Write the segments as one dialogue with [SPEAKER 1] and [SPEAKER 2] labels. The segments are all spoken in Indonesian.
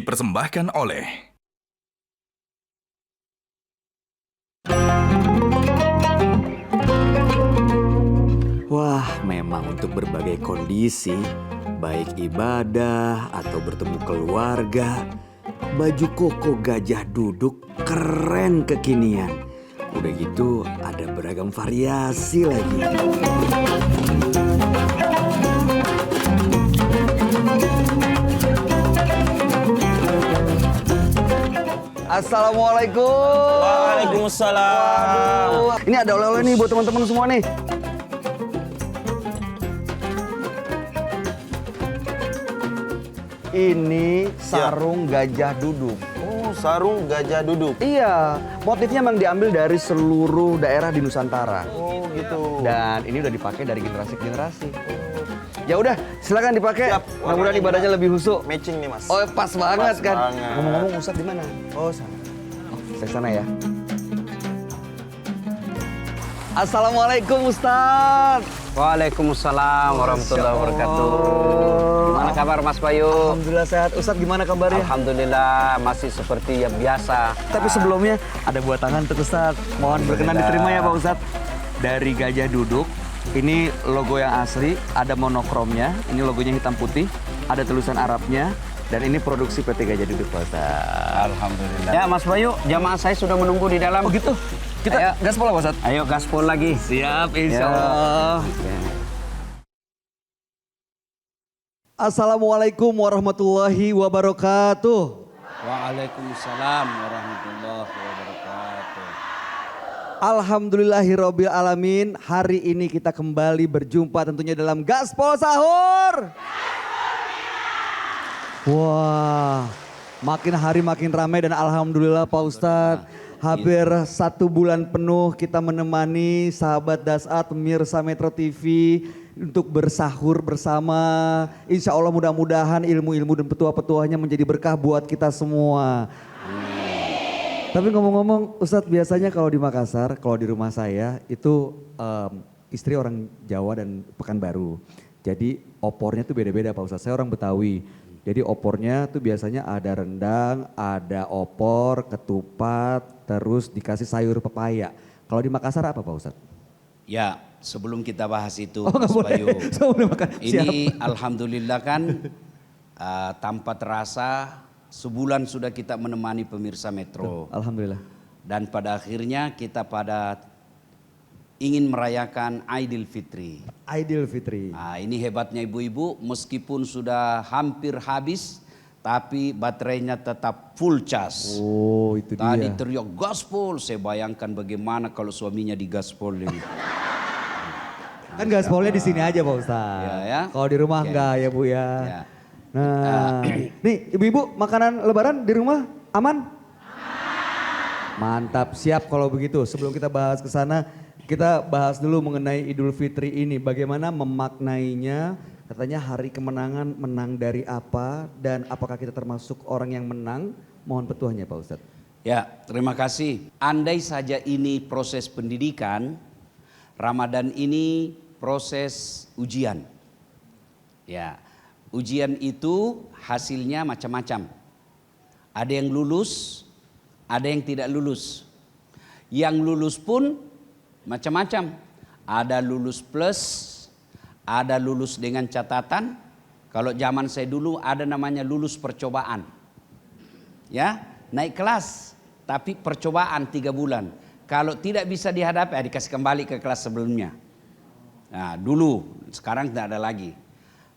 [SPEAKER 1] dipersembahkan oleh
[SPEAKER 2] Wah, memang untuk berbagai kondisi, baik ibadah atau bertemu keluarga, baju koko gajah duduk keren kekinian. Udah gitu ada beragam variasi lagi. Assalamualaikum.
[SPEAKER 3] Waalaikumsalam.
[SPEAKER 2] Waduh, ini ada oleh-oleh nih buat teman-teman semua nih. Ini sarung gajah duduk.
[SPEAKER 3] Oh, sarung gajah duduk.
[SPEAKER 2] Iya, motifnya memang diambil dari seluruh daerah di Nusantara.
[SPEAKER 3] Oh, gitu.
[SPEAKER 2] Dan ini udah dipakai dari generasi ke generasi. Ya udah, silakan dipakai.
[SPEAKER 3] Siap.
[SPEAKER 2] Mudah-mudahan ibadahnya lebih husuk.
[SPEAKER 3] Matching nih, Mas.
[SPEAKER 2] Oh, pas banget
[SPEAKER 3] Pas
[SPEAKER 2] kan.
[SPEAKER 3] banget.
[SPEAKER 2] Ngomong-ngomong Ustadz di mana?
[SPEAKER 3] Oh, sana.
[SPEAKER 2] Saya sana ya. Assalamualaikum Ustadz.
[SPEAKER 4] Waalaikumsalam warahmatullahi wabarakatuh. Gimana kabar Mas Bayu?
[SPEAKER 2] Alhamdulillah sehat. Ustadz gimana kabarnya?
[SPEAKER 4] Alhamdulillah masih seperti yang biasa.
[SPEAKER 2] Tapi sebelumnya ada buat tangan untuk Ustadz. Mohon berkenan diterima ya Pak Ustadz. Dari gajah duduk, ini logo yang asli, ada monokromnya. Ini logonya hitam putih, ada tulisan Arabnya. Dan ini produksi PT Gajah Duduk Pak Ustadz.
[SPEAKER 4] Alhamdulillah. Ya Mas Bayu, jamaah saya sudah menunggu di dalam.
[SPEAKER 2] Oh gitu? Kita
[SPEAKER 4] Ayo.
[SPEAKER 2] gaspol Pak Ustadz?
[SPEAKER 4] Ayo gaspol lagi.
[SPEAKER 2] Siap,
[SPEAKER 4] Ya. Ya.
[SPEAKER 2] Assalamualaikum warahmatullahi wabarakatuh.
[SPEAKER 4] Waalaikumsalam warahmatullahi wabarakatuh.
[SPEAKER 2] Alhamdulillahirabbil alamin. Hari ini kita kembali berjumpa tentunya dalam Gaspol Sahur. Wah, makin hari makin ramai dan alhamdulillah Pak Ustadz. Hampir 1 bulan penuh kita menemani sahabat Dasat, pemirsa Metro TV untuk bersahur bersama. Insya Allah mudah-mudahan ilmu-ilmu dan petua-petuanya menjadi berkah buat kita semua. Tapi ngomong-ngomong Ustadz, biasanya kalau di Makassar, kalau di rumah saya itu istri orang Jawa dan Pekanbaru. Jadi opornya tuh beda-beda Pak Ustadz, saya orang Betawi. Jadi opornya tuh biasanya ada rendang, ada opor, ketupat, terus dikasih sayur pepaya. Kalau di Makassar apa Pak Ustadz?
[SPEAKER 4] Ya, sebelum kita bahas itu
[SPEAKER 2] Oh, nggak
[SPEAKER 4] Mas
[SPEAKER 2] boleh.
[SPEAKER 4] Bayu.
[SPEAKER 2] Sebelum makan.
[SPEAKER 4] Ini alhamdulillah kan tanpa terasa sebulan sudah kita menemani pemirsa Metro.
[SPEAKER 2] Alhamdulillah.
[SPEAKER 4] Dan pada akhirnya kita ingin merayakan Idul Fitri.
[SPEAKER 2] Idul Fitri.
[SPEAKER 4] Nah, ini hebatnya ibu-ibu, meskipun sudah hampir habis, tapi baterainya tetap full charge.
[SPEAKER 2] Oh itu
[SPEAKER 4] Tadi
[SPEAKER 2] dia.
[SPEAKER 4] teriak gaspol, saya bayangkan bagaimana kalau suaminya digaspol ini.
[SPEAKER 2] Kan gaspolnya di sini aja Pak Ustadz.
[SPEAKER 4] Ya, ya.
[SPEAKER 2] Kalau di rumah
[SPEAKER 4] Oke.
[SPEAKER 2] enggak ya Bu ya.
[SPEAKER 4] Ya.
[SPEAKER 2] Nah, nih ibu-ibu makanan lebaran di rumah aman? Mantap, siap kalau begitu. Sebelum kita bahas ke sana, kita bahas dulu mengenai Idul Fitri ini. Bagaimana memaknainya, katanya hari kemenangan menang dari apa dan apakah kita termasuk orang yang menang? Mohon petuahnya Pak Ustadz.
[SPEAKER 4] Ya, terima kasih. Andai saja ini proses pendidikan, Ramadan ini proses ujian. Ya, ujian itu hasilnya macam-macam. Ada yang lulus, ada yang tidak lulus. Yang lulus pun macam-macam. Ada lulus plus, ada lulus dengan catatan. Kalau zaman saya dulu ada namanya lulus percobaan. Ya, naik kelas tapi percobaan 3 bulan. Kalau tidak bisa dihadapi, dikasih kembali ke kelas sebelumnya. Nah, dulu, sekarang tidak ada lagi.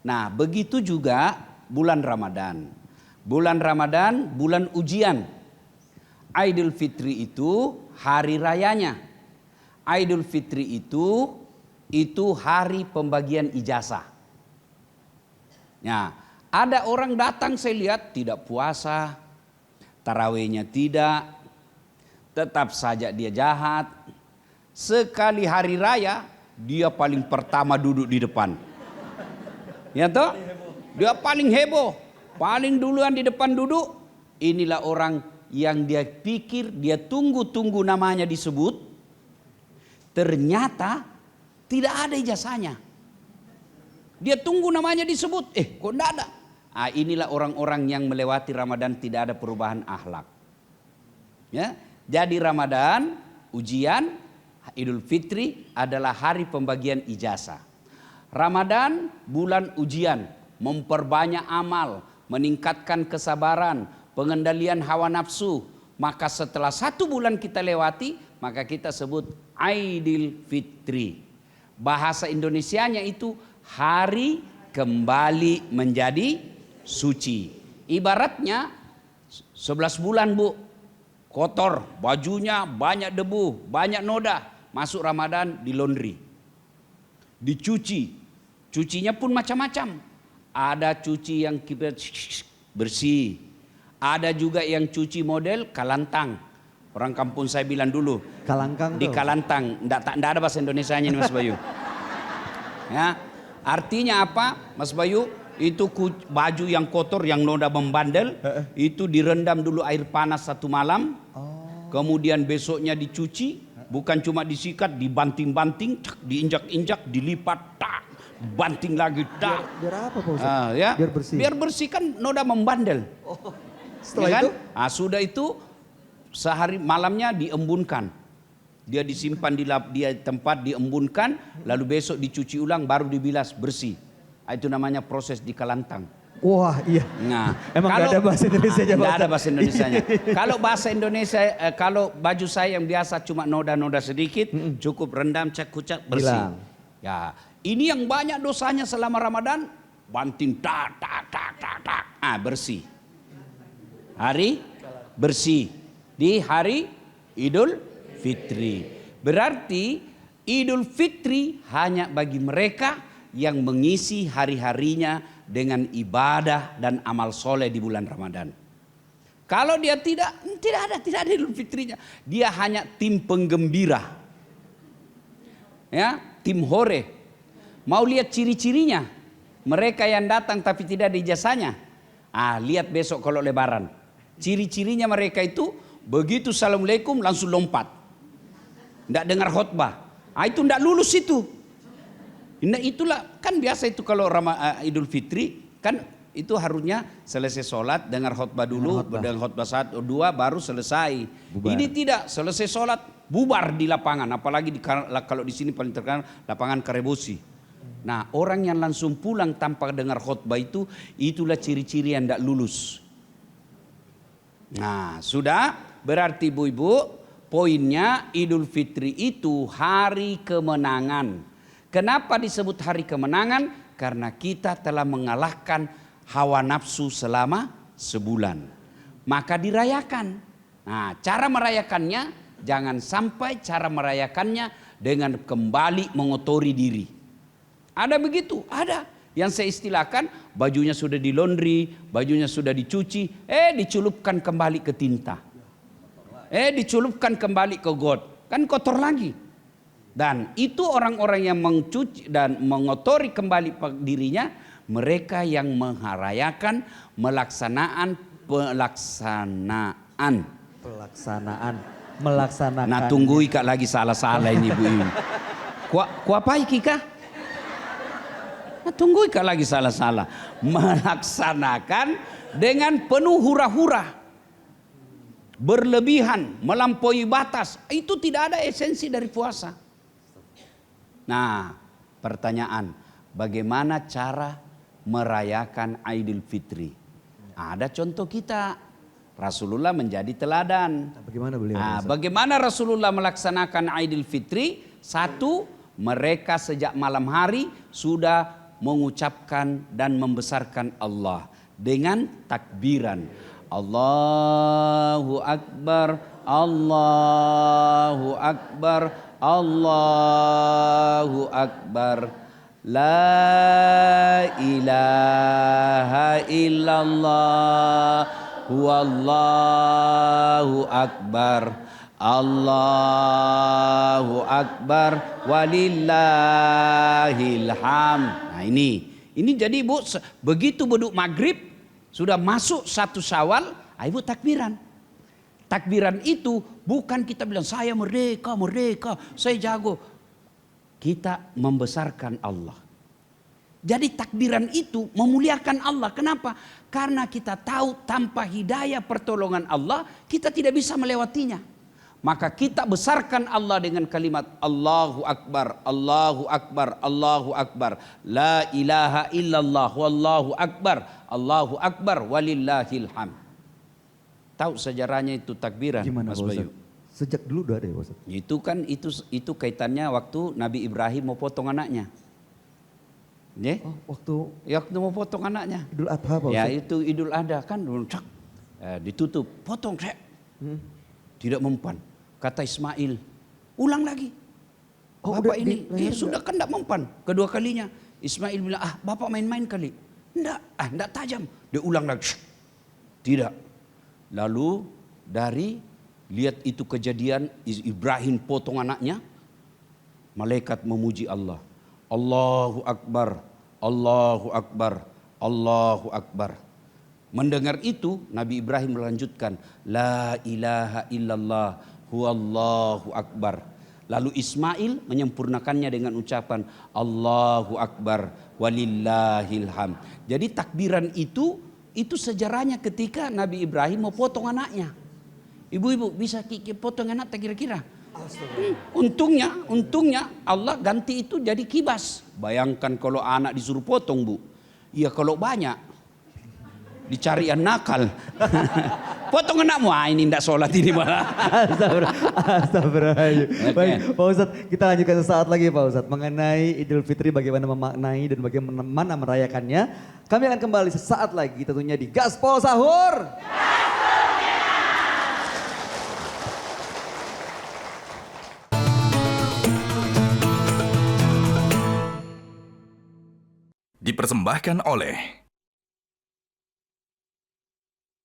[SPEAKER 4] Nah, begitu juga bulan Ramadan. Bulan Ramadan, bulan ujian. Idul Fitri itu hari rayanya. Idul Fitri itu hari pembagian ijazah. Nah, ada orang datang saya lihat tidak puasa, tarawihnya tidak, tetap saja dia jahat. Sekali hari raya, dia paling pertama duduk di depan. Ya toh? Dia paling heboh, paling duluan di depan duduk. Inilah orang yang dia pikir, dia tunggu-tunggu namanya disebut. Ternyata tidak ada ijazahnya. Dia tunggu namanya disebut, kok enggak ada. Inilah orang-orang yang melewati Ramadan tidak ada perubahan akhlak. Ya, jadi Ramadan, ujian, Idul Fitri adalah hari pembagian ijazah. Ramadan bulan ujian, memperbanyak amal, meningkatkan kesabaran, pengendalian hawa nafsu. Maka setelah 1 bulan kita lewati, maka kita sebut Idul Fitri. Bahasa Indonesianya itu hari kembali menjadi suci. Ibaratnya 11 bulan Bu, kotor, bajunya banyak debu, banyak noda. Masuk Ramadan di laundry, dicuci. Cucinya pun macam-macam. Ada cuci yang bersih. Ada juga yang cuci model kalantang. Orang kampung saya bilang dulu.
[SPEAKER 2] Kalangkang
[SPEAKER 4] Di
[SPEAKER 2] tuh.
[SPEAKER 4] kalantang. Nggak ada bahasa Indonesianya ini Mas Bayu. Ya, artinya apa Mas Bayu? Itu baju yang kotor, yang noda membandel. Itu direndam dulu air panas 1 malam. Kemudian besoknya dicuci. Bukan cuma disikat, dibanting-banting, diinjak-injak, dilipat, tak, banting lagi, tak.
[SPEAKER 2] Biar apa Pak Ustadz?
[SPEAKER 4] Ya.
[SPEAKER 2] Biar bersih.
[SPEAKER 4] Biar bersih kan noda membandel.
[SPEAKER 2] Setelah
[SPEAKER 4] Ya kan?
[SPEAKER 2] itu?
[SPEAKER 4] Sudah itu sehari malamnya diembunkan. Dia disimpan di tempat diembunkan, lalu besok dicuci ulang baru dibilas bersih. Itu namanya proses di kalantang.
[SPEAKER 2] Wah iya.
[SPEAKER 4] Nah,
[SPEAKER 2] Emang nggak ada bahasa Indonesia aja Pak
[SPEAKER 4] nggak ada
[SPEAKER 2] Ustadz?
[SPEAKER 4] bahasa Indonesianya. Kalau bahasa Indonesia, kalau baju saya yang biasa cuma noda-noda sedikit, cukup rendam, cek kucak, bersih.
[SPEAKER 2] Hilang.
[SPEAKER 4] Ya, ini yang banyak dosanya selama Ramadan, banting tak tak tak tak tak, bersih. Hari bersih di hari Idul Fitri. Berarti Idul Fitri hanya bagi mereka yang mengisi hari-harinya dengan ibadah dan amal soleh di bulan Ramadan. Kalau dia tidak ada Idul Fitrinya. Dia hanya tim penggembira. Ya, tim hore. Mau lihat ciri-cirinya? Mereka yang datang tapi tidak ada ijazahnya. Lihat besok kalau lebaran. Ciri-cirinya mereka itu begitu assalamualaikum langsung lompat. Tidak dengar khutbah. Itu tidak lulus itu. Nah itulah kan biasa itu kalau Idul Fitri kan itu harusnya selesai sholat dengar khutbah dulu, dengan khutbah 1 2 baru selesai.
[SPEAKER 2] Bubar.
[SPEAKER 4] Ini tidak, selesai sholat bubar di lapangan, apalagi kalau di sini paling terkenal lapangan Karebosi. Nah orang yang langsung pulang tanpa dengar khutbah itulah ciri-ciri yang tidak lulus. Nah sudah berarti ibu-ibu poinnya Idul Fitri itu hari kemenangan. Kenapa disebut hari kemenangan? Karena kita telah mengalahkan hawa nafsu selama sebulan. Maka dirayakan. Nah, cara merayakannya jangan sampai cara merayakannya dengan kembali mengotori diri. Ada begitu, ada. Yang saya istilahkan bajunya sudah di laundry, bajunya sudah dicuci, dicelupkan kembali ke tinta. Dicelupkan kembali ke got. Kan kotor lagi. Dan itu orang-orang yang mencuci dan mengotori kembali dirinya, mereka yang merayakan melaksanakan. Nah tunggu Ika lagi salah-salah ini Bu ini. Kuapai Kika? Nah tunggu Ika lagi salah-salah. Melaksanakan dengan penuh hura-hura. Berlebihan, melampaui batas. Itu tidak ada esensi dari puasa. Nah, pertanyaan, bagaimana cara merayakan Idul Fitri? Ada contoh kita, Rasulullah menjadi teladan.
[SPEAKER 2] Bagaimana beliau?
[SPEAKER 4] Bagaimana Rasulullah melaksanakan Idul Fitri? 1, mereka sejak malam hari sudah mengucapkan dan membesarkan Allah dengan takbiran. Allahu Akbar, Allahu Akbar. Allahu Akbar, la ilaha illallah, huwallahu akbar, Allahu akbar, walillahil hamd. Nah ini jadi Bu, begitu beduk maghrib sudah masuk 1 Syawal, ibu takbiran. Takbiran itu bukan kita bilang saya merdeka, saya jago. Kita membesarkan Allah. Jadi takbiran itu memuliakan Allah. Kenapa? Karena kita tahu tanpa hidayah pertolongan Allah kita tidak bisa melewatinya. Maka kita besarkan Allah dengan kalimat Allahu Akbar, Allahu Akbar, Allahu Akbar. La ilaha illallah, wallahu Akbar, Allahu Akbar, walillahil hamd. Tahu sejarahnya itu takbiran,
[SPEAKER 2] Gimana
[SPEAKER 4] Mas
[SPEAKER 2] Pak
[SPEAKER 4] Bayu?
[SPEAKER 2] Ustadz? Sejak dulu udah ada ya Pak Ustadz?
[SPEAKER 4] Itu kan itu kaitannya waktu Nabi Ibrahim mau potong anaknya. Ya?
[SPEAKER 2] Oh, waktu
[SPEAKER 4] Ya, waktu mau potong anaknya.
[SPEAKER 2] Idul Adha Pak
[SPEAKER 4] Ya
[SPEAKER 2] Ustadz?
[SPEAKER 4] itu Idul Adha kan cak, ditutup, potong cek. Tidak mempan. Kata Ismail, ulang lagi.
[SPEAKER 2] Oh,
[SPEAKER 4] Bapak
[SPEAKER 2] udah
[SPEAKER 4] ini
[SPEAKER 2] dilahirkan.
[SPEAKER 4] sudah kan tidak mempan. Kedua kalinya Ismail bilang, Bapak main-main kali. Enggak tajam. Dia ulang lagi. Tidak. Lalu dari lihat itu kejadian Ibrahim potong anaknya, malaikat memuji Allah. Allahu Akbar, Allahu Akbar, Allahu Akbar. Mendengar itu Nabi Ibrahim melanjutkan, La ilaha illallah, huwallahu akbar. Lalu Ismail menyempurnakannya dengan ucapan Allahu Akbar, walillahil hamd. Jadi takbiran itu sejarahnya ketika Nabi Ibrahim mau potong anaknya. Ibu-ibu bisa potong anak tak kira-kira? Untungnya Allah ganti itu jadi kibas. Bayangkan kalau anak disuruh potong, Bu. Iya kalau banyak dicari yang nakal. Potong anakmu, ini tidak sholat ini malah.
[SPEAKER 2] Astagfirullah. Baik, Pak Ustadz, kita lanjutkan sesaat lagi Pak Ustadz mengenai Idul Fitri, bagaimana memaknai dan bagaimana merayakannya. Kami akan kembali sesaat lagi tentunya di Gaspol Sahur.
[SPEAKER 1] Dipersembahkan oleh